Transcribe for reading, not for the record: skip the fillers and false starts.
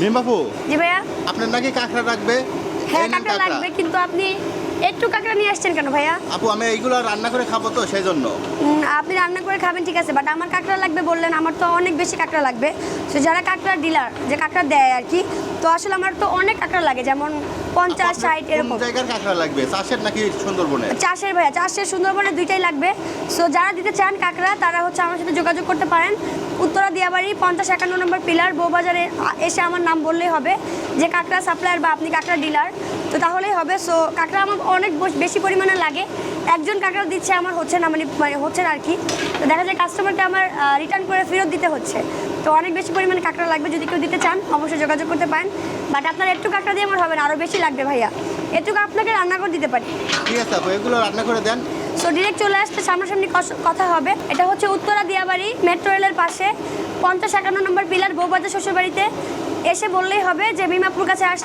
মিমবাপু, জি ভাইয়া। আপনার নাকি কাঁকড়া রাখবে? হ্যাঁ এই নেন কাঁকড়া লাগবে, কিন্তু আপনি একটু কাঁকড়া নিয়ে আসছেন কেন ভাইয়া? আপু, আমি এইগুলো রান্না করে খাবো তো, সেই জন্য। আপনি রান্না করে খাবেন ঠিক আছে, বাট আমার কাঁকড়া লাগবে বললেন, আমার তো অনেক বেশি কাঁকড়া লাগবে। তো যারা কাঁকড়া ডিলার, যে কাঁকড়া দেয় আর কি, তো আসলে আমার তো অনেক কাঁকড়া লাগে, যেমন 50-60 এরকম। কোন জায়গার কাঁকড়া লাগবে, চাষের নাকি সুন্দরবনে? চাষের ভাইয়া, চাষের সুন্দরবনে দুইটাই লাগবে। সো যারা দিতে চান কাঁকড়া, তারা হচ্ছে আমার সাথে যোগাযোগ করতে পারেন। উত্তরা দিয়াবাড়ি 50-51 নম্বর পিলার বউবাজারে এসে আমার নাম বললেই হবে যে কাঁকড়া সাপ্লায়ার বা আপনি কাঁকড়া ডিলার, তো তাহলেই হবে। সো কাঁকড়া আমার অনেক বেশি পরিমাণে লাগে, একজন কাঁকড়া দিচ্ছে আমার হচ্ছে না, মানে হচ্ছে না আর কি। তো দেখা যায় কাস্টমারকে আমার রিটার্ন করে ফেরত দিতে হচ্ছে। তো অনেক বেশি পরিমাণে কাঁকড়া লাগবে, যদি কেউ দিতে চান অবশ্যই যোগাযোগ করতে পারেন। বাট আপনার একটু কাঁকড়া দিয়ে আমার হবে না, আরও বেশি লাগবে ভাইয়া, এটুকু আপনাকে রান্না করে দিতে পারি। ঠিক আছে আপু, এগুলো রান্না করে দেন। সো ডিরেক্ট চলে আসতে সামনাসামনি কথা হবে। এটা হচ্ছে উত্তরা দিয়াবাড়ি মেট্রো রেলের পাশে 50-51 নম্বর পিলার বউবাজার শ্বশুরবাড়িতে এসে বললেই হবে যে মিমাপুর কাছে আসছে।